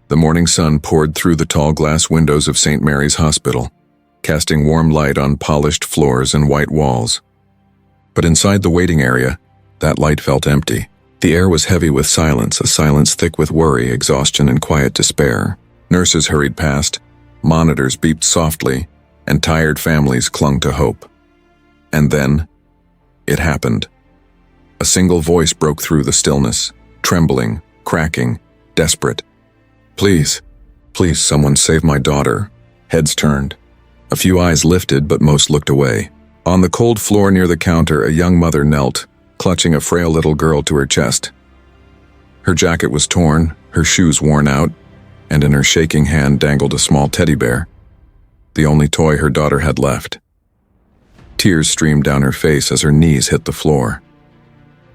The morning sun poured through the tall glass windows of St. Mary's Hospital, casting warm light on polished floors and white walls. But inside the waiting area, that light felt empty. The air was heavy with silence, a silence thick with worry, exhaustion, and quiet despair. Nurses hurried past, monitors beeped softly, and tired families clung to hope. And then, it happened. A single voice broke through the stillness, trembling, cracking, desperate. Please, please, someone save my daughter. Heads turned. A few eyes lifted, but most looked away. On the cold floor near the counter, a young mother knelt, clutching a frail little girl to her chest. Her jacket was torn, her shoes worn out, and in her shaking hand dangled a small teddy bear, the only toy her daughter had left. Tears streamed down her face as her knees hit the floor.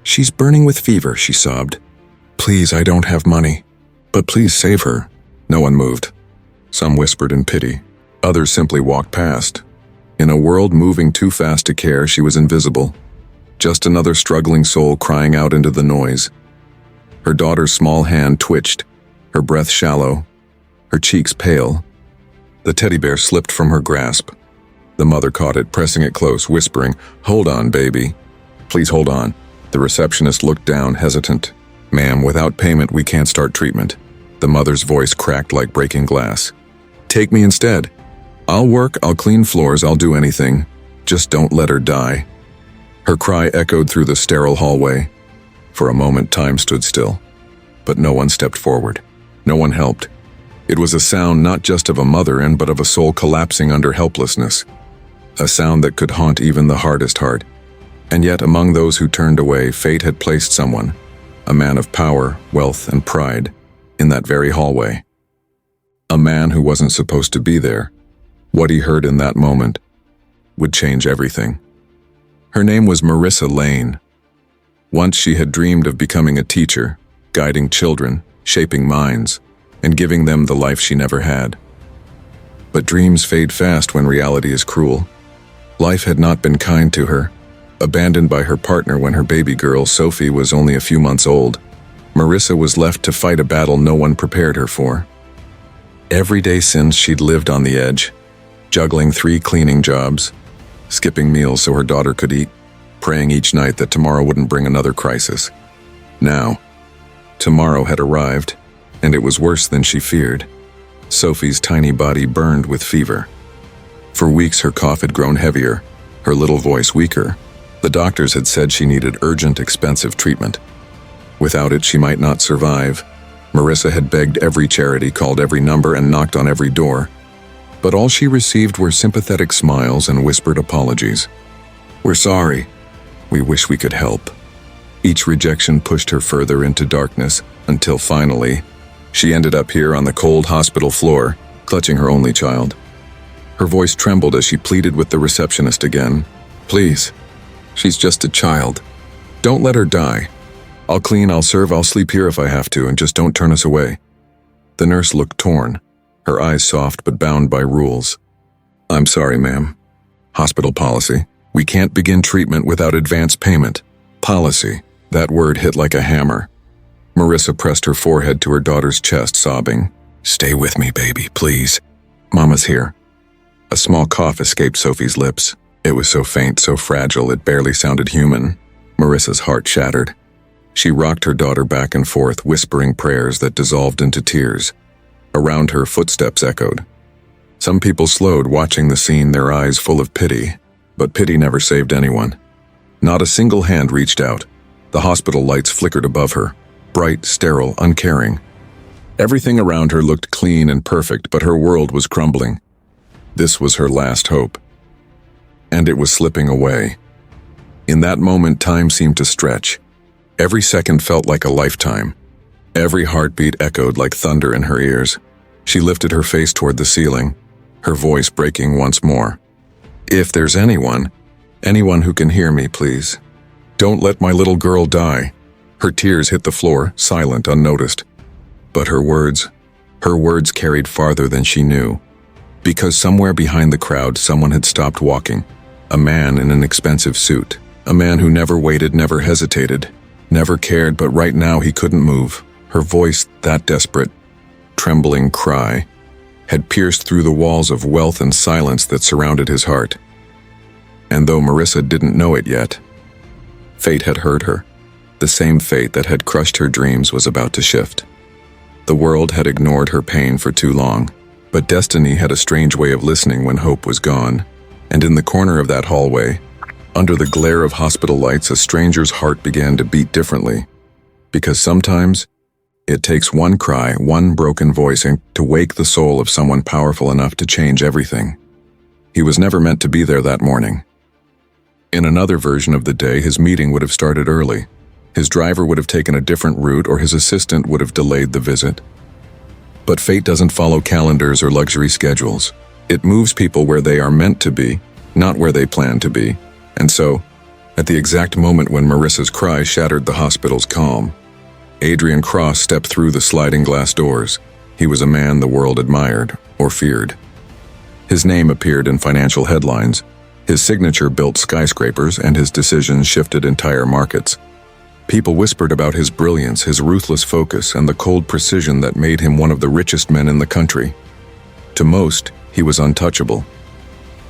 "She's burning with fever," she sobbed. "Please, I don't have money, but please save her." No one moved. Some whispered in pity. Others simply walked past. In a world moving too fast to care, she was invisible. Just another struggling soul crying out into the noise. Her daughter's small hand twitched, her breath shallow, her cheeks pale. The teddy bear slipped from her grasp. The mother caught it, pressing it close, whispering, "Hold on, baby. Please hold on." The receptionist looked down, hesitant. "Ma'am, without payment, we can't start treatment." The mother's voice cracked like breaking glass. "Take me instead. I'll work, I'll clean floors, I'll do anything. Just don't let her die." Her cry echoed through the sterile hallway. For a moment, time stood still. But no one stepped forward. No one helped. It was a sound not just of a mother but of a soul collapsing under helplessness. A sound that could haunt even the hardest heart. And yet, among those who turned away, fate had placed someone, a man of power, wealth, and pride, in that very hallway. A man who wasn't supposed to be there. What he heard in that moment would change everything. Her name was Marissa Lane. Once she had dreamed of becoming a teacher, guiding children, shaping minds, and giving them the life she never had. But dreams fade fast when reality is cruel. Life had not been kind to her. Abandoned by her partner when her baby girl, Sophie, was only a few months old, Marissa was left to fight a battle no one prepared her for. Every day since, she'd lived on the edge, juggling 3 cleaning jobs, skipping meals so her daughter could eat, praying each night that tomorrow wouldn't bring another crisis. Now, tomorrow had arrived, and it was worse than she feared. Sophie's tiny body burned with fever. For weeks her cough had grown heavier, her little voice weaker. The doctors had said she needed urgent, expensive treatment. Without it, she might not survive. Marissa had begged every charity, called every number, and knocked on every door. But all she received were sympathetic smiles and whispered apologies. "We're sorry. We wish we could help." Each rejection pushed her further into darkness, until finally, she ended up here on the cold hospital floor, clutching her only child. Her voice trembled as she pleaded with the receptionist again. "Please, she's just a child. Don't let her die. I'll clean, I'll serve, I'll sleep here if I have to, and just don't turn us away." The nurse looked torn, her eyes soft but bound by rules. "I'm sorry, ma'am. Hospital policy. We can't begin treatment without advance payment." Policy. That word hit like a hammer. Marissa pressed her forehead to her daughter's chest, sobbing. "Stay with me, baby, please. Mama's here." A small cough escaped Sophie's lips. It was so faint, so fragile, it barely sounded human. Marissa's heart shattered. She rocked her daughter back and forth, whispering prayers that dissolved into tears. Around her, footsteps echoed. Some people slowed, watching the scene, their eyes full of pity. But pity never saved anyone. Not a single hand reached out. The hospital lights flickered above her, bright, sterile, uncaring. Everything around her looked clean and perfect, but her world was crumbling. This was her last hope. And it was slipping away. In that moment, time seemed to stretch. Every second felt like a lifetime. Every heartbeat echoed like thunder in her ears. She lifted her face toward the ceiling, her voice breaking once more. "If there's anyone who can hear me, please. Don't let my little girl die." Her tears hit the floor, silent, unnoticed. But her words carried farther than she knew. Because somewhere behind the crowd, someone had stopped walking. A man in an expensive suit. A man who never waited, never hesitated, never cared, but right now he couldn't move. Her voice, that desperate. trembling cry had pierced through the walls of wealth and silence that surrounded his heart. And though Marissa didn't know it yet, fate had heard her. The same fate that had crushed her dreams was about to shift. The world had ignored her pain for too long, but destiny had a strange way of listening when hope was gone. And in the corner of that hallway, under the glare of hospital lights, a stranger's heart began to beat differently. Because sometimes, it takes one cry, one broken voice, to wake the soul of someone powerful enough to change everything. He was never meant to be there that morning. In another version of the day, his meeting would have started early. His driver would have taken a different route, or his assistant would have delayed the visit. But fate doesn't follow calendars or luxury schedules. It moves people where they are meant to be, not where they plan to be. And so, at the exact moment when Marissa's cry shattered the hospital's calm, Adrian Cross stepped through the sliding glass doors. He was a man the world admired, or feared. His name appeared in financial headlines. His signature built skyscrapers, and his decisions shifted entire markets. People whispered about his brilliance, his ruthless focus, and the cold precision that made him one of the richest men in the country. To most, he was untouchable.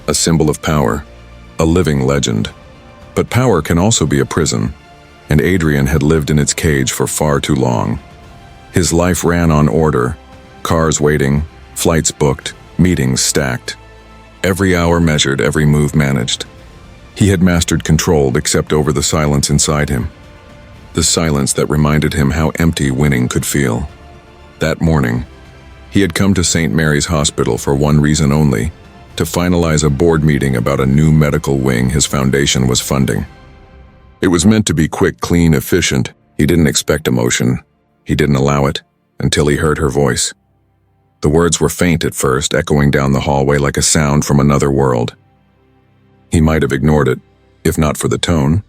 A symbol of power, a living legend. But power can also be a prison, and Adrian had lived in its cage for far too long. His life ran on order, cars waiting, flights booked, meetings stacked. Every hour measured, every move managed. He had mastered control except over the silence inside him. The silence that reminded him how empty winning could feel. That morning, he had come to St. Mary's Hospital for one reason only: to finalize a board meeting about a new medical wing his foundation was funding. It was meant to be quick, clean, efficient. He didn't expect emotion. He didn't allow it until he heard her voice. The words were faint at first, echoing down the hallway like a sound from another world. He might have ignored it, if not for the tone.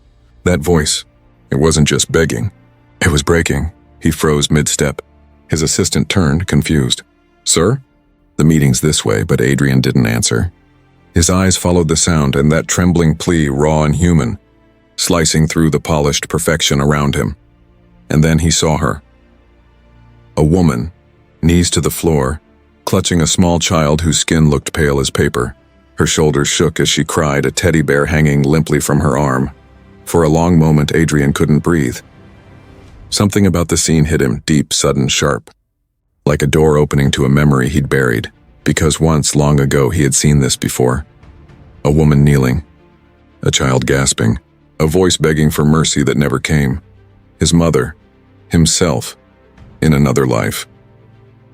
That voice, it wasn't just begging. It was breaking. He froze mid-step. His assistant turned, confused. "Sir?" "The meeting's this way," but Adrian didn't answer. His eyes followed the sound, and that trembling plea, raw and human, slicing through the polished perfection around him. And then he saw her. A woman, knees to the floor, clutching a small child whose skin looked pale as paper. Her shoulders shook as she cried, a teddy bear hanging limply from her arm. For a long moment, Adrian couldn't breathe. Something about the scene hit him, deep, sudden, sharp. Like a door opening to a memory he'd buried, because once, long ago, he had seen this before. A woman kneeling, a child gasping, a voice begging for mercy that never came. His mother, himself, in another life.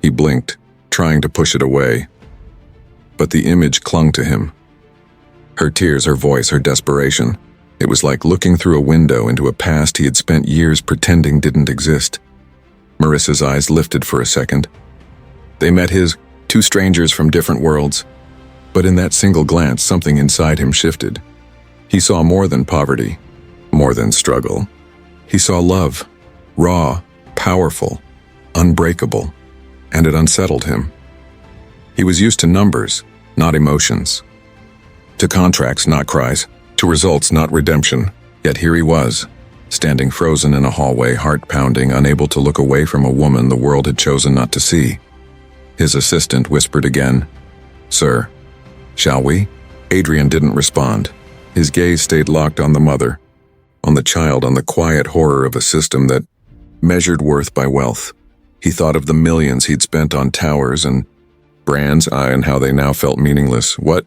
He blinked, trying to push it away. But the image clung to him. Her tears, her voice, her desperation. It was like looking through a window into a past he had spent years pretending didn't exist. Marissa's eyes lifted for a second. They met his, two strangers from different worlds. But in that single glance, something inside him shifted. He saw more than poverty, more than struggle. He saw love, raw, powerful, unbreakable, and it unsettled him. He was used to numbers, not emotions. To contracts, not cries. To results, not redemption. Yet here he was, standing frozen in a hallway, heart pounding, unable to look away from a woman the world had chosen not to see. His assistant whispered again, "Sir, shall we?" Adrian didn't respond. His gaze stayed locked on the mother, on the child, on the quiet horror of a system that measured worth by wealth. He thought of the millions he'd spent on towers and brands, and how they now felt meaningless. What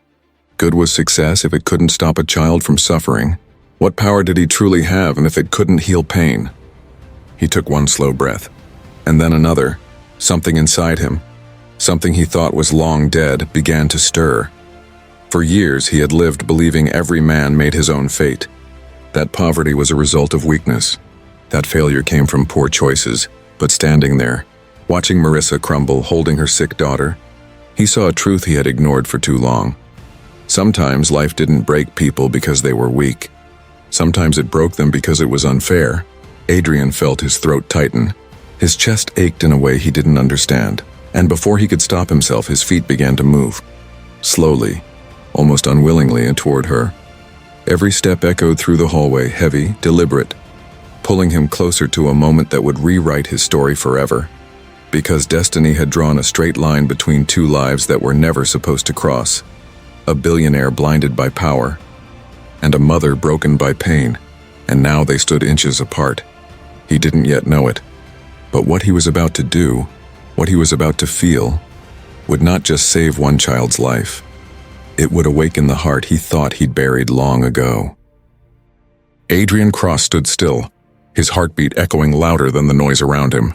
good was success if it couldn't stop a child from suffering? What power did he truly have, and if it couldn't heal pain? He took one slow breath, and then another. Something inside him, something he thought was long dead, began to stir. For years he had lived believing every man made his own fate. That poverty was a result of weakness. That failure came from poor choices. But standing there, watching Marissa crumble, holding her sick daughter, he saw a truth he had ignored for too long. Sometimes life didn't break people because they were weak. Sometimes it broke them because it was unfair. Adrian felt his throat tighten. His chest ached in a way he didn't understand. And before he could stop himself, his feet began to move. Slowly, almost unwillingly, and toward her. Every step echoed through the hallway, heavy, deliberate, pulling him closer to a moment that would rewrite his story forever. because destiny had drawn a straight line between two lives that were never supposed to cross. A billionaire blinded by power, and a mother broken by pain, and now they stood inches apart. He didn't yet know it, but what he was about to do, what he was about to feel, would not just save one child's life. It would awaken the heart he thought he'd buried long ago. Adrian Cross stood still, his heartbeat echoing louder than the noise around him.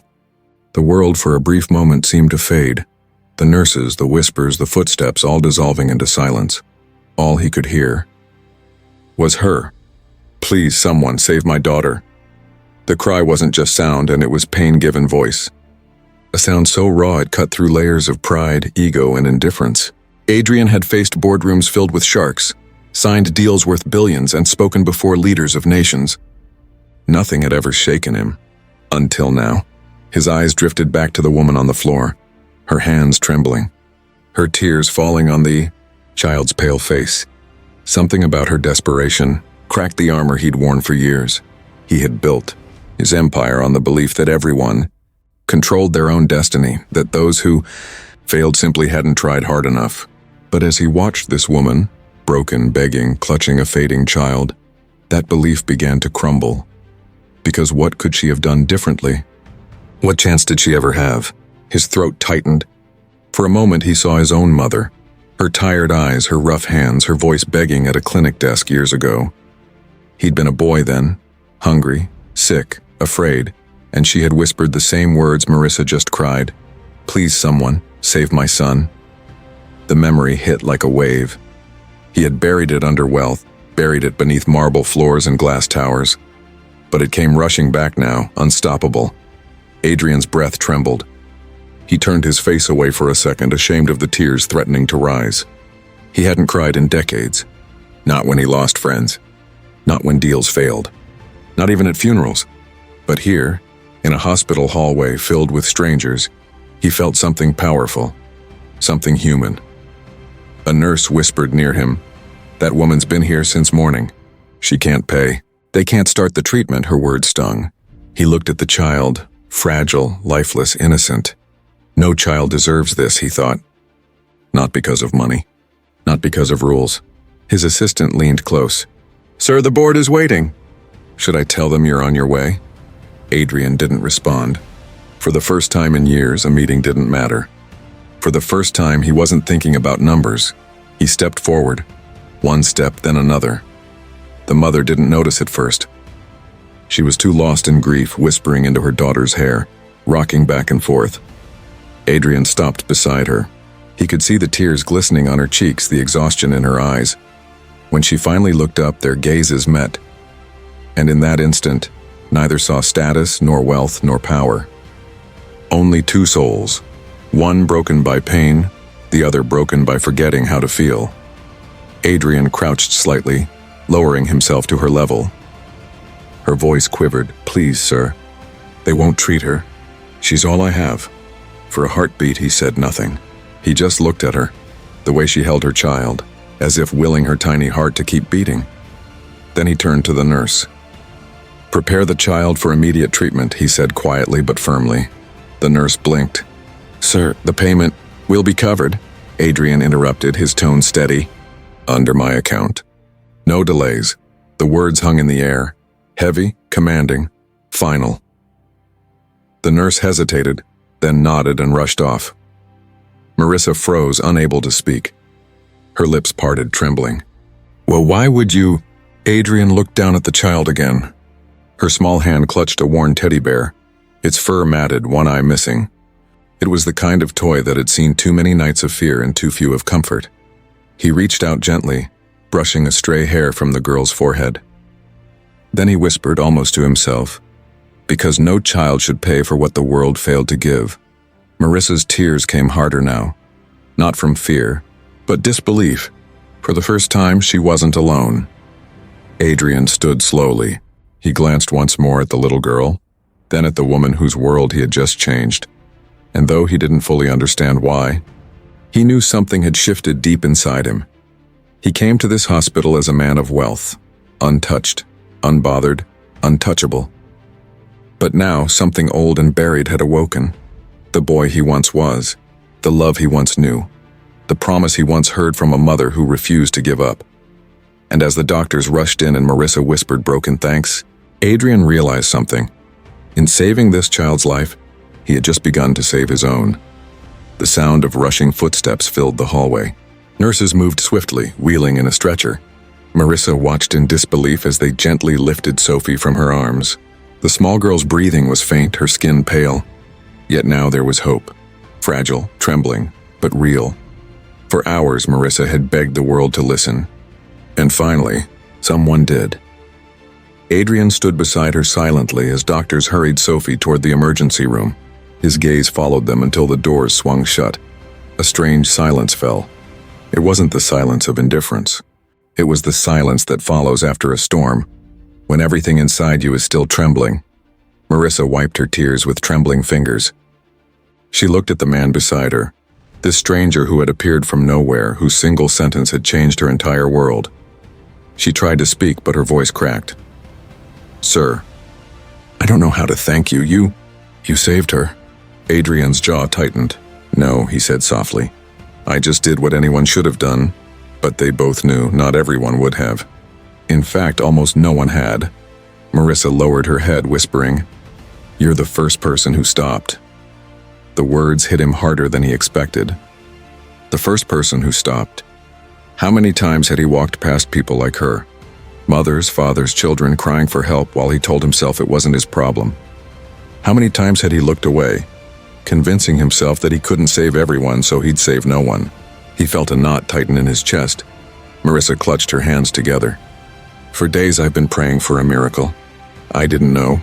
The world for a brief moment seemed to fade. The nurses, the whispers, the footsteps all dissolving into silence. All he could hear was her. "Please, someone, save my daughter." The cry wasn't just sound, and it was pain-given voice. A sound so raw it cut through layers of pride, ego, and indifference. Adrian had faced boardrooms filled with sharks, signed deals worth billions, and spoken before leaders of nations. Nothing had ever shaken him. Until now. His eyes drifted back to the woman on the floor, her hands trembling, her tears falling on the child's pale face. Something about her desperation cracked the armor he'd worn for years. He had built his empire on the belief that everyone controlled their own destiny, that those who failed simply hadn't tried hard enough. But as he watched this woman, broken, begging, clutching a fading child, that belief began to crumble. Because what could she have done differently? What chance did she ever have? His throat tightened. For a moment he saw his own mother, her tired eyes, her rough hands, her voice begging at a clinic desk years ago. He'd been a boy then, hungry, sick, afraid, and she had whispered the same words Marissa just cried. "Please, someone, save my son." The memory hit like a wave. He had buried it under wealth, buried it beneath marble floors and glass towers. But it came rushing back now, unstoppable. Adrian's breath trembled. He turned his face away for a second, ashamed of the tears threatening to rise. He hadn't cried in decades. Not when he lost friends. Not when deals failed. Not even at funerals. But here, in a hospital hallway filled with strangers, he felt something powerful. Something human. A nurse whispered near him, "That woman's been here since morning. She can't pay. They can't start the treatment," her words stung. He looked at the child, fragile, lifeless, innocent. No child deserves this, he thought. Not because of money. Not because of rules. His assistant leaned close. "Sir, the board is waiting." "Should I tell them you're on your way?" Adrian didn't respond. For the first time in years, a meeting didn't matter. For the first time, he wasn't thinking about numbers. He stepped forward. One step, then another. The mother didn't notice at first. She was too lost in grief, whispering into her daughter's hair, rocking back and forth. Adrian stopped beside her. He could see the tears glistening on her cheeks, the exhaustion in her eyes. When she finally looked up, their gazes met. And in that instant, neither saw status, nor wealth, nor power. Only two souls, one broken by pain, the other broken by forgetting how to feel. Adrian crouched slightly, lowering himself to her level. Her voice quivered. "Please, sir. They won't treat her. She's all I have." For a heartbeat, he said nothing. He just looked at her, the way she held her child, as if willing her tiny heart to keep beating. Then he turned to the nurse. "Prepare the child for immediate treatment," he said quietly but firmly. The nurse blinked. "Sir, the payment will be covered," Adrian interrupted, his tone steady. "Under my account. No delays." The words hung in the air, heavy, commanding, final. The nurse hesitated, then nodded and rushed off. Marissa froze, unable to speak. Her lips parted, trembling. "Well, why would you—" Adrian looked down at the child again. Her small hand clutched a worn teddy bear, its fur matted, one eye missing. It was the kind of toy that had seen too many nights of fear and too few of comfort. He reached out gently, brushing a stray hair from the girl's forehead. Then he whispered, almost to himself, "Because no child should pay for what the world failed to give." Marissa's tears came harder now, not from fear, but disbelief. For the first time, she wasn't alone. Adrian stood slowly. He glanced once more at the little girl, then at the woman whose world he had just changed. And though he didn't fully understand why, he knew something had shifted deep inside him. He came to this hospital as a man of wealth, untouched, unbothered, untouchable. But now something old and buried had awoken. The boy he once was, the love he once knew, the promise he once heard from a mother who refused to give up. And as the doctors rushed in and Marissa whispered broken thanks, Adrian realized something. In saving this child's life, he had just begun to save his own. The sound of rushing footsteps filled the hallway. Nurses moved swiftly, wheeling in a stretcher. Marissa watched in disbelief as they gently lifted Sophie from her arms. The small girl's breathing was faint, her skin pale. Yet now there was hope. Fragile, trembling, but real. For hours, Marissa had begged the world to listen. And finally, someone did. Adrian stood beside her silently as doctors hurried Sophie toward the emergency room. His gaze followed them until the doors swung shut. A strange silence fell. It wasn't the silence of indifference. It was the silence that follows after a storm, when everything inside you is still trembling. Marissa wiped her tears with trembling fingers. She looked at the man beside her, this stranger who had appeared from nowhere, whose single sentence had changed her entire world. She tried to speak, but her voice cracked. "Sir, I don't know how to thank you. You saved her." Adrian's jaw tightened. "No," he said softly. "I just did what anyone should have done." But they both knew not everyone would have. In fact, almost no one had. Marissa lowered her head, whispering, "You're the first person who stopped." The words hit him harder than he expected. The first person who stopped. How many times had he walked past people like her? Mothers, fathers, children crying for help while he told himself it wasn't his problem. How many times had he looked away, convincing himself that he couldn't save everyone so he'd save no one? He felt a knot tighten in his chest. Marissa clutched her hands together. "For days I've been praying for a miracle. I didn't know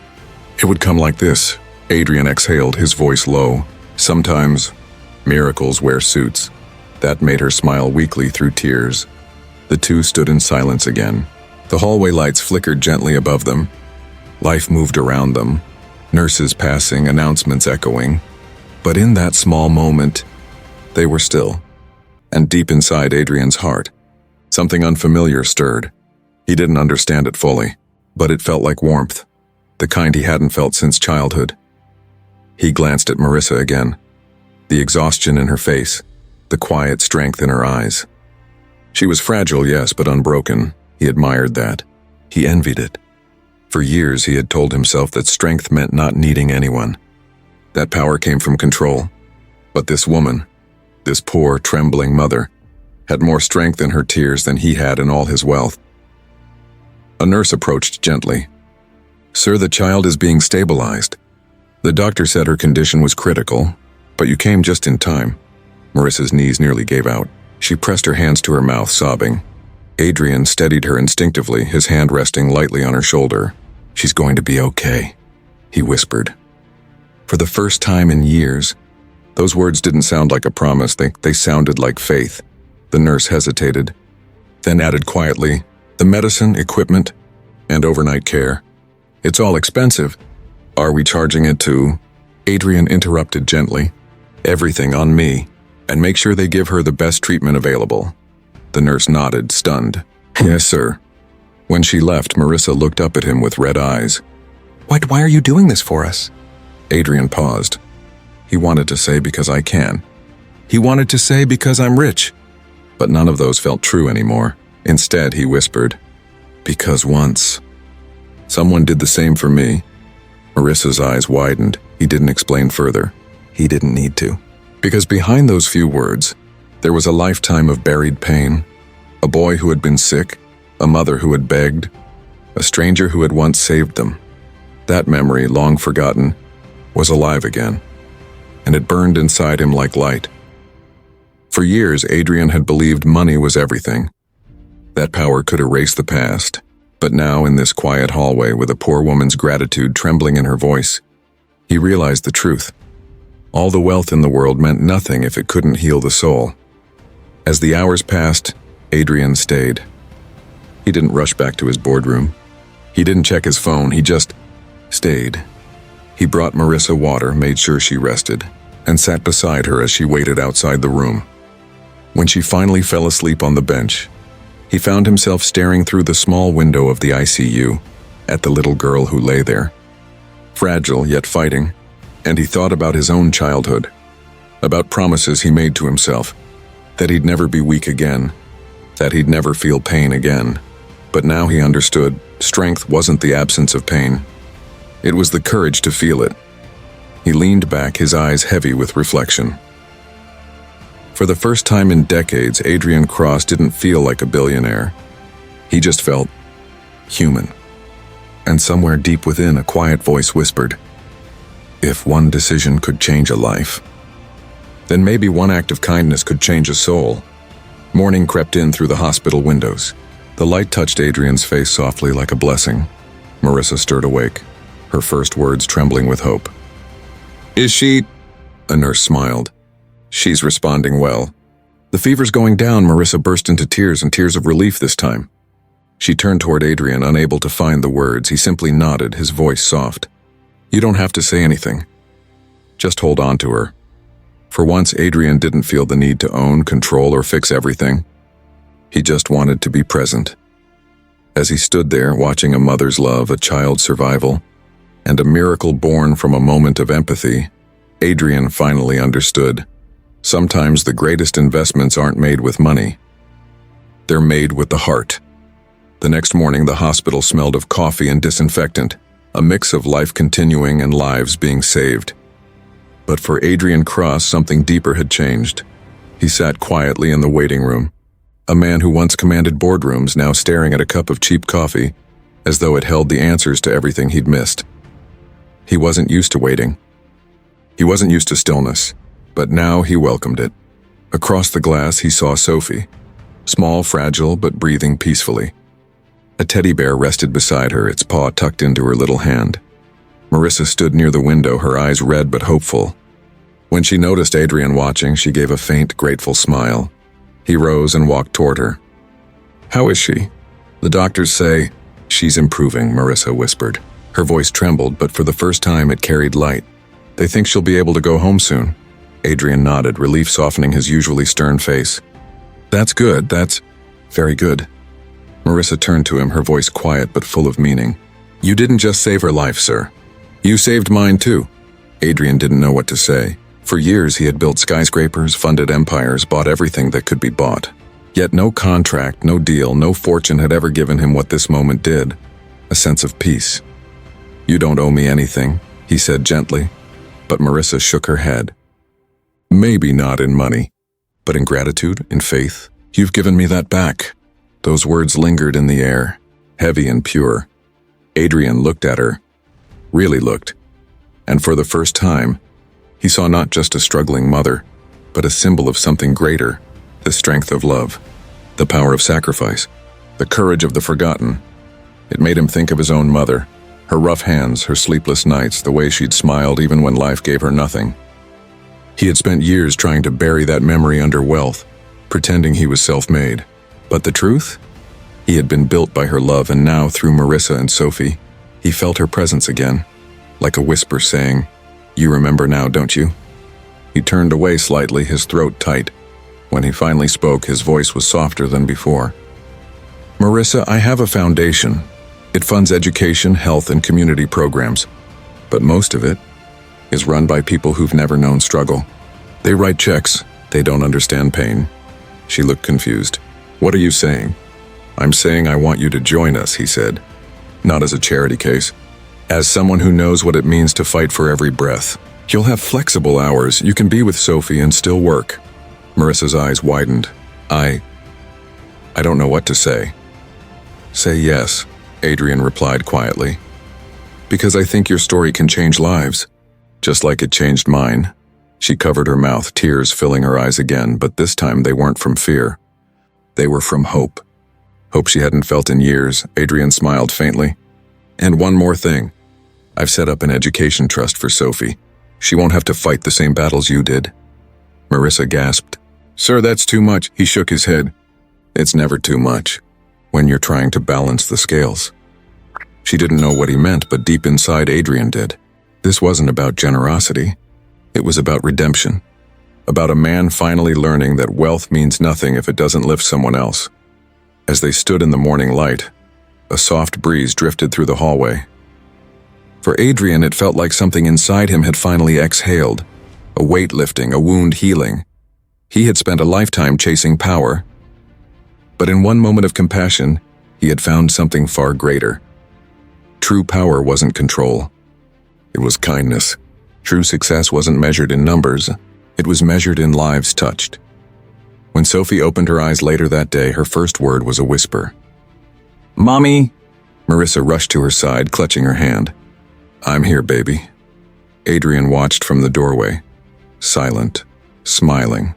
it would come like this." Adrian exhaled, his voice low. "Sometimes miracles wear suits." That made her smile weakly through tears. The two stood in silence again. The hallway lights flickered gently above them. Life moved around them. Nurses passing, announcements echoing. But in that small moment, they were still. And deep inside Adrian's heart, something unfamiliar stirred. He didn't understand it fully, but it felt like warmth, the kind he hadn't felt since childhood. He glanced at Marissa again, the exhaustion in her face, the quiet strength in her eyes. She was fragile, yes, but unbroken. He admired that. He envied it. For years he had told himself that strength meant not needing anyone. That power came from control. But this woman, this poor, trembling mother, had more strength in her tears than he had in all his wealth. A nurse approached gently. "Sir, the child is being stabilized. The doctor said her condition was critical, but you came just in time." Marissa's knees nearly gave out. She pressed her hands to her mouth, sobbing. Adrian steadied her instinctively, his hand resting lightly on her shoulder. "She's going to be okay," he whispered. For the first time in years, those words didn't sound like a promise, they sounded like faith. The nurse hesitated, then added quietly, "The medicine, equipment, and overnight care. It's all expensive. Are we charging it to?" Adrian interrupted gently. "Everything on me, and make sure they give her the best treatment available." The nurse nodded, stunned. "Yes, sir." When she left, Marissa looked up at him with red eyes. Why are you doing this for us?" Adrian paused. He wanted to say, "Because I can." He wanted to say, "Because I'm rich." But none of those felt true anymore. Instead, he whispered, "Because once someone did the same for me." Marissa's eyes widened. He didn't explain further. He didn't need to. Because behind those few words, there was a lifetime of buried pain. A boy who had been sick, a mother who had begged, a stranger who had once saved them. That memory, long forgotten, was alive again, and it burned inside him like light. For years, Adrian had believed money was everything. That power could erase the past. But now, in this quiet hallway with a poor woman's gratitude trembling in her voice, he realized the truth. All the wealth in the world meant nothing if it couldn't heal the soul. As the hours passed, Adrian stayed. He didn't rush back to his boardroom. He didn't check his phone, he just stayed. He brought Marissa water, made sure she rested, and sat beside her as she waited outside the room. When she finally fell asleep on the bench, he found himself staring through the small window of the ICU at the little girl who lay there. Fragile yet fighting, And he thought about his own childhood, about promises he made to himself, that he'd never be weak again, that he'd never feel pain again. But now he understood, strength wasn't the absence of pain. It was the courage to feel it. He leaned back, his eyes heavy with reflection. For the first time in decades, Adrian Cross didn't feel like a billionaire. He just felt human. And somewhere deep within, a quiet voice whispered, if one decision could change a life, then maybe one act of kindness could change a soul. Morning crept in through the hospital windows. The light touched Adrian's face softly like a blessing. Marissa stirred awake, her first words trembling with hope. Is she? A nurse smiled. She's responding well. The fever's going down. Marissa burst into tears, and tears of relief this time. She turned toward Adrian, unable to find the words. He simply nodded, his voice soft. You don't have to say anything. Just hold on to her. For once, Adrian didn't feel the need to own, control, or fix everything. He just wanted to be present. As he stood there, watching a mother's love, a child's survival, and a miracle born from a moment of empathy, Adrian finally understood. Sometimes the greatest investments aren't made with money. They're made with the heart. The next morning, the hospital smelled of coffee and disinfectant, a mix of life continuing and lives being saved. But for Adrian Cross, something deeper had changed. He sat quietly in the waiting room. A man who once commanded boardrooms, now staring at a cup of cheap coffee, as though it held the answers to everything he'd missed. He wasn't used to waiting. He wasn't used to stillness, but now he welcomed it. Across the glass, he saw Sophie, small, fragile, but breathing peacefully. A teddy bear rested beside her, its paw tucked into her little hand. Marissa stood near the window, her eyes red but hopeful. When she noticed Adrian watching, she gave a faint, grateful smile. He rose and walked toward her. How is she? The doctors say, she's improving, Marissa whispered. Her voice trembled, but for the first time it carried light. They think she'll be able to go home soon. Adrian nodded, relief softening his usually stern face. That's good, that's very good. Marissa turned to him, her voice quiet but full of meaning. You didn't just save her life, sir. You saved mine too. Adrian didn't know what to say. For years he had built skyscrapers, funded empires, bought everything that could be bought. Yet no contract, no deal, no fortune had ever given him what this moment did. A sense of peace. You don't owe me anything, he said gently. But Marissa shook her head. Maybe not in money, but in gratitude, in faith. You've given me that back. Those words lingered in the air, heavy and pure. Adrian looked at her, really looked, and for the first time, he saw not just a struggling mother, but a symbol of something greater, the strength of love, the power of sacrifice, the courage of the forgotten. It made him think of his own mother, her rough hands, her sleepless nights, the way she'd smiled even when life gave her nothing. He had spent years trying to bury that memory under wealth, pretending he was self-made. But the truth? He had been built by her love, and now, through Marissa and Sophie, he felt her presence again, like a whisper saying, You remember now, don't you? He turned away slightly, his throat tight. When he finally spoke, his voice was softer than before. Marissa, I have a foundation. It funds education, health, and community programs. But most of it is run by people who've never known struggle. They write checks. They don't understand pain. She looked confused. What are you saying? I'm saying I want you to join us, he said. Not as a charity case. As someone who knows what it means to fight for every breath. You'll have flexible hours. You can be with Sophie and still work. Marissa's eyes widened. I don't know what to say. Say yes, Adrian replied quietly. Because I think your story can change lives. Just like it changed mine. She covered her mouth, tears filling her eyes again, but this time they weren't from fear. They were from hope. Hope she hadn't felt in years. Adrian smiled faintly. And one more thing. I've set up an education trust for Sophie. She won't have to fight the same battles you did. Marissa gasped. Sir, that's too much. He shook his head. It's never too much when you're trying to balance the scales. She didn't know what he meant, but deep inside Adrian did. This wasn't about generosity. It was about redemption. About a man finally learning that wealth means nothing if it doesn't lift someone else. As they stood in the morning light, a soft breeze drifted through the hallway. For Adrian, it felt like something inside him had finally exhaled, a weight lifting, a wound healing. He had spent a lifetime chasing power, but in one moment of compassion, he had found something far greater. True power wasn't control. It was kindness. True success wasn't measured in numbers. It was measured in lives touched. When Sophie opened her eyes later that day, her first word was a whisper. "Mommy!" Marissa rushed to her side, clutching her hand. "I'm here, baby." Adrian watched from the doorway, silent, smiling.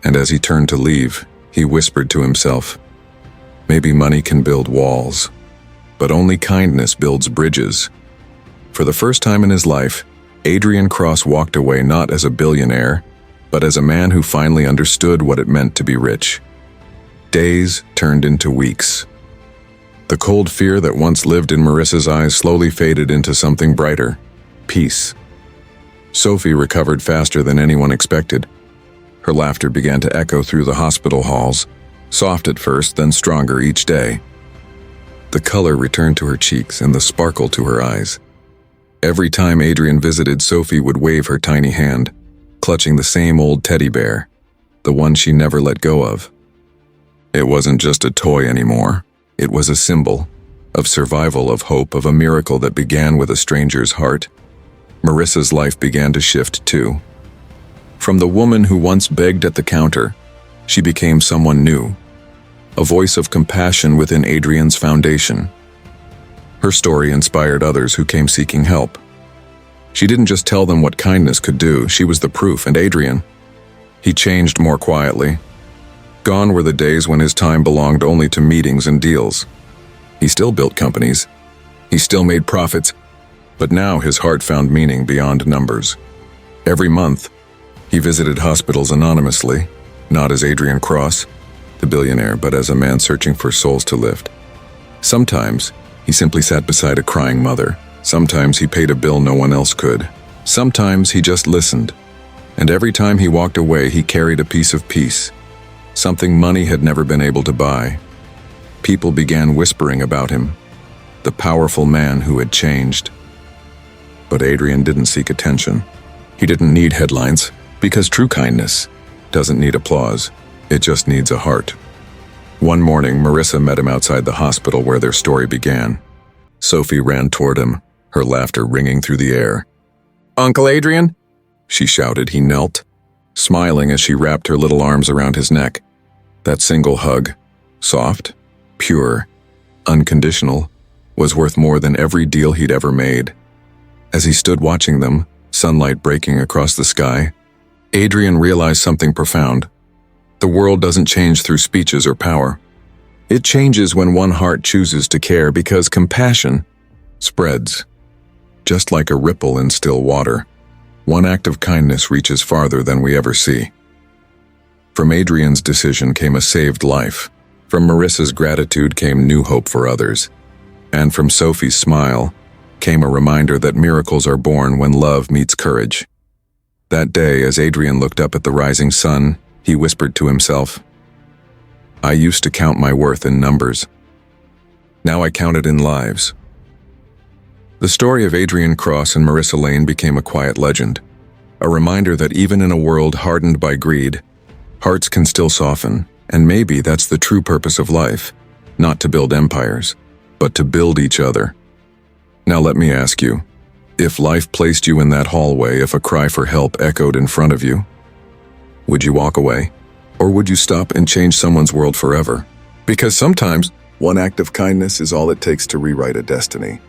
And as he turned to leave, he whispered to himself, "Maybe money can build walls, but only kindness builds bridges." For the first time in his life, Adrian Cross walked away not as a billionaire, but as a man who finally understood what it meant to be rich. Days turned into weeks. The cold fear that once lived in Marissa's eyes slowly faded into something brighter: peace. Sophie recovered faster than anyone expected. Her laughter began to echo through the hospital halls, soft at first, then stronger each day. The color returned to her cheeks and the sparkle to her eyes. Every time Adrian visited, Sophie would wave her tiny hand, clutching the same old teddy bear, the one she never let go of. It wasn't just a toy anymore. It was a symbol of survival, of hope, of a miracle that began with a stranger's heart. Marissa's life began to shift too. From the woman who once begged at the counter, she became someone new, a voice of compassion within Adrian's foundation. Her story inspired others who came seeking help. She didn't just tell them what kindness could do, she was the proof. And Adrian, he changed more quietly. Gone were the days when his time belonged only to meetings and deals. He still built companies. He still made profits. But now his heart found meaning beyond numbers. Every month, he visited hospitals anonymously, not as Adrian Cross, the billionaire, but as a man searching for souls to lift. Sometimes, he simply sat beside a crying mother. Sometimes he paid a bill no one else could. Sometimes he just listened. And every time he walked away, he carried a piece of peace, something money had never been able to buy. People began whispering about him, the powerful man who had changed. But Adrian didn't seek attention. He didn't need headlines, because true kindness doesn't need applause. It just needs a heart. One morning, Marissa met him outside the hospital where their story began. Sophie ran toward him, her laughter ringing through the air. "Uncle Adrian?" she shouted. He knelt, smiling as she wrapped her little arms around his neck. That single hug, soft, pure, unconditional, was worth more than every deal he'd ever made. As he stood watching them, sunlight breaking across the sky, Adrian realized something profound. The world doesn't change through speeches or power. It changes when one heart chooses to care, because compassion spreads. Just like a ripple in still water, one act of kindness reaches farther than we ever see. From Adrian's decision came a saved life. From Marissa's gratitude came new hope for others. And from Sophie's smile came a reminder that miracles are born when love meets courage. That day, as Adrian looked up at the rising sun, he whispered to himself, "I used to count my worth in numbers. Now I count it in lives." The story of Adrian Cross and Marissa Lane became a quiet legend, a reminder that even in a world hardened by greed, hearts can still soften, and maybe that's the true purpose of life, not to build empires, but to build each other. Now let me ask you, if life placed you in that hallway, if a cry for help echoed in front of you, would you walk away? Or would you stop and change someone's world forever? Because sometimes, one act of kindness is all it takes to rewrite a destiny.